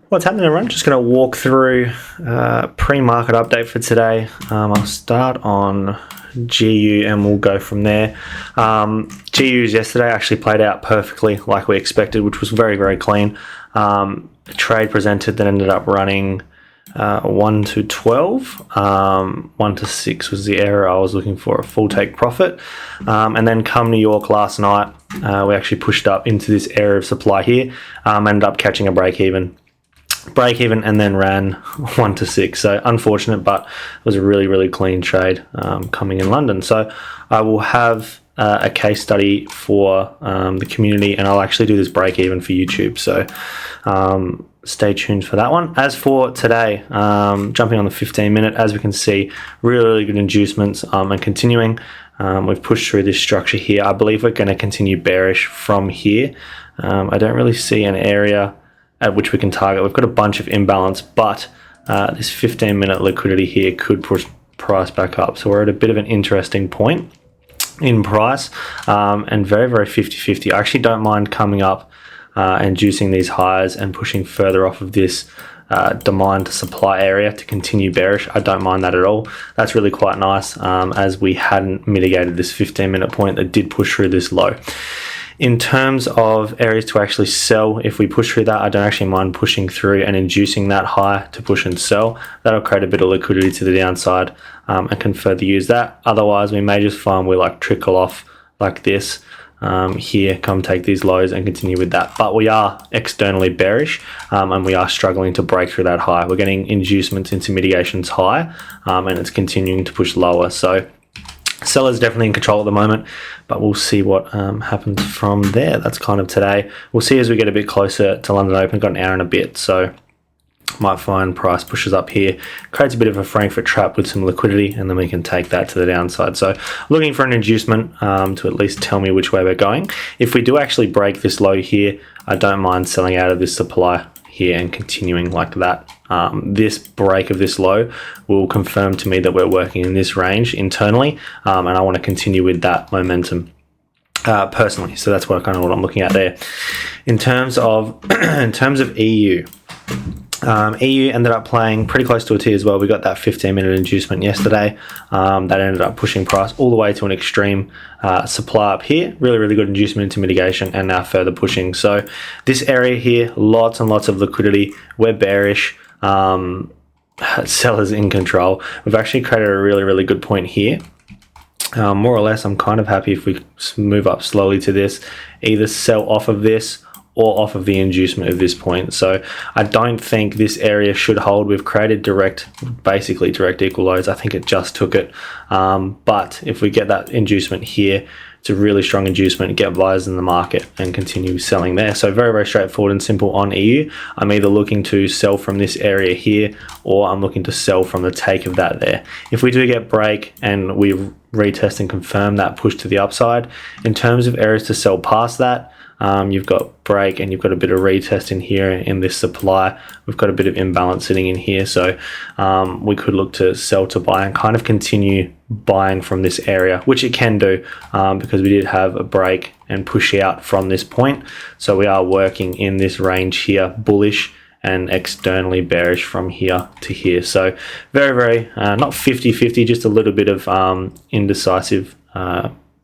What's happening, everyone? Just going to walk through pre-market update for today. I'll start on GU and we'll go from there. GUs yesterday actually played out perfectly like we expected, which was very, very clean. Trade presented that ended up running 1 to 12. 1 to 6 was the area I was looking for, a full take profit. And then come New York last night, we actually pushed up into this area of supply here, ended up catching a break even and then ran 1 to 6. So unfortunate, but it was a really, really clean trade coming in London. So I will have a case study for the community, and I'll actually do this break even for YouTube. So stay tuned for that one. As for today, jumping on the 15-minute, as we can see, really, really good inducements and continuing. We've pushed through this structure here. I believe we're going to continue bearish from here. I don't really see an area at which we can target. We've got a bunch of imbalance, but this 15-minute liquidity here could push price back up. So we're at a bit of an interesting point in price, and very, very 50-50. I actually don't mind coming up and juicing these highs and pushing further off of this demand to supply area to continue bearish. I don't mind that at all. That's really quite nice, as we hadn't mitigated this 15-minute point that did push through this low. In terms of areas to actually sell, if we push through that, I don't actually mind pushing through and inducing that high to push and sell. That'll create a bit of liquidity to the downside and can further use that. Otherwise, we may just find we like trickle off like this here, come take these lows and continue with that. But we are externally bearish and we are struggling to break through that high. We're getting inducements into mitigations high and it's continuing to push lower. So sellers definitely in control at the moment, but we'll see what happens from there. That's kind of today. We'll see as we get a bit closer to London Open. Got an hour and a bit, so might find price pushes up here, creates a bit of a Frankfurt trap with some liquidity, and then we can take that to the downside. So looking for an inducement to at least tell me which way we're going. If we do actually break this low here, I don't mind selling out of this supply here and continuing like that. This break of this low will confirm to me that we're working in this range internally, and I want to continue with that momentum personally. So that's what I'm looking at there. In terms of EU. EU ended up playing pretty close to a T as well. We got that 15-minute inducement yesterday that ended up pushing price all the way to an extreme supply up here. Really, really good inducement into mitigation and now further pushing. So this area here, lots and lots of liquidity. We're bearish. Sellers in control. We've actually created a really, really good point here. More or less, I'm kind of happy if we move up slowly to this, either sell off of this or off of the inducement of this point. So I don't think this area should hold. We've created basically direct equal lows. I think it just took it. But if we get that inducement here, it's a really strong inducement, get buyers in the market and continue selling there. So very, very straightforward and simple on EU. I'm either looking to sell from this area here, or I'm looking to sell from the take of that there. If we do get break and we retest and confirm that push to the upside, in terms of areas to sell past that, you've got break and you've got a bit of retest in here in this supply. We've got a bit of imbalance sitting in here, so we could look to sell to buy and kind of continue buying from this area, which it can do because we did have a break and push out from this point. So we are working in this range here, bullish and externally bearish from here to here. So very, very not 50-50, just a little bit of indecisive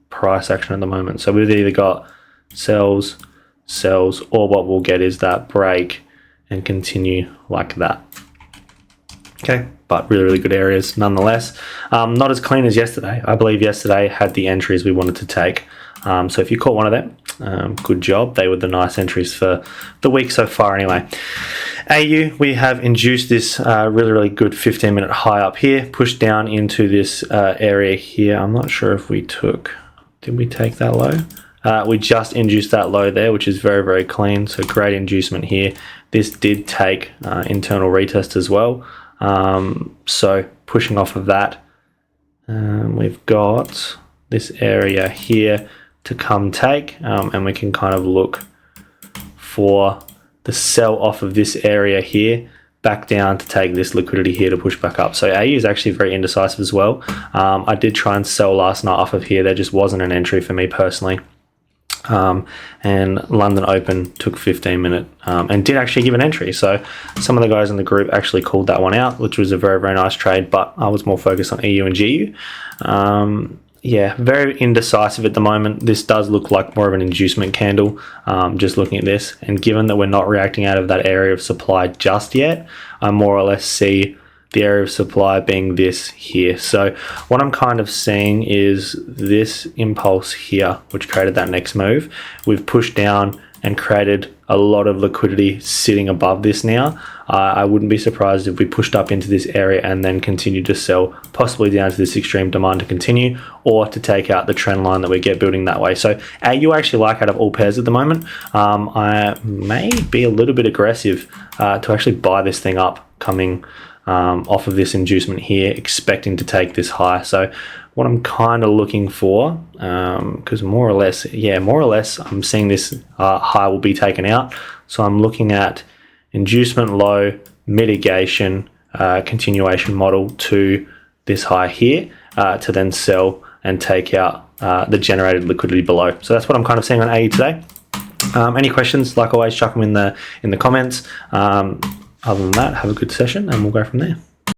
price action at the moment. So we've either got sells, or what we'll get is that break and continue like that. Okay, but really, really good areas nonetheless. Not as clean as yesterday. I believe yesterday had the entries we wanted to take. So if you caught one of them, good job. They were the nice entries for the week so far anyway. AU, we have induced this really, really good 15-minute high up here, pushed down into this area here. I'm not sure if did we take that low? We just induced that low there, which is very, very clean. So great inducement here. This did take internal retest as well. So pushing off of that, we've got this area here to come take, and we can kind of look for the sell off of this area here back down to take this liquidity here to push back up. So AU is actually very indecisive as well. I did try and sell last night off of here. There just wasn't an entry for me personally. And London Open took 15-minute and did actually give an entry. So some of the guys in the group actually called that one out, which was a very, very nice trade, but I was more focused on EU and GU. Yeah, very indecisive at the moment. This does look like more of an inducement candle, just looking at this. And given that we're not reacting out of that area of supply just yet, I more or less see the area of supply being this here. So what I'm kind of seeing is this impulse here, which created that next move. We've pushed down and created a lot of liquidity sitting above this now. I wouldn't be surprised if we pushed up into this area and then continued to sell, possibly down to this extreme demand to continue, or to take out the trend line that we get building that way. So AU I actually like out of all pairs at the moment. I may be a little bit aggressive to actually buy this thing up coming off of this inducement here, expecting to take this high. So what I'm kind of looking for, because more or less I'm seeing this high will be taken out. So I'm looking at inducement low, mitigation, continuation model to this high here, to then sell and take out the generated liquidity below. So that's what I'm kind of seeing on AU today. Any questions, like always, chuck them in the comments. Other than that, have a good session and we'll go from there.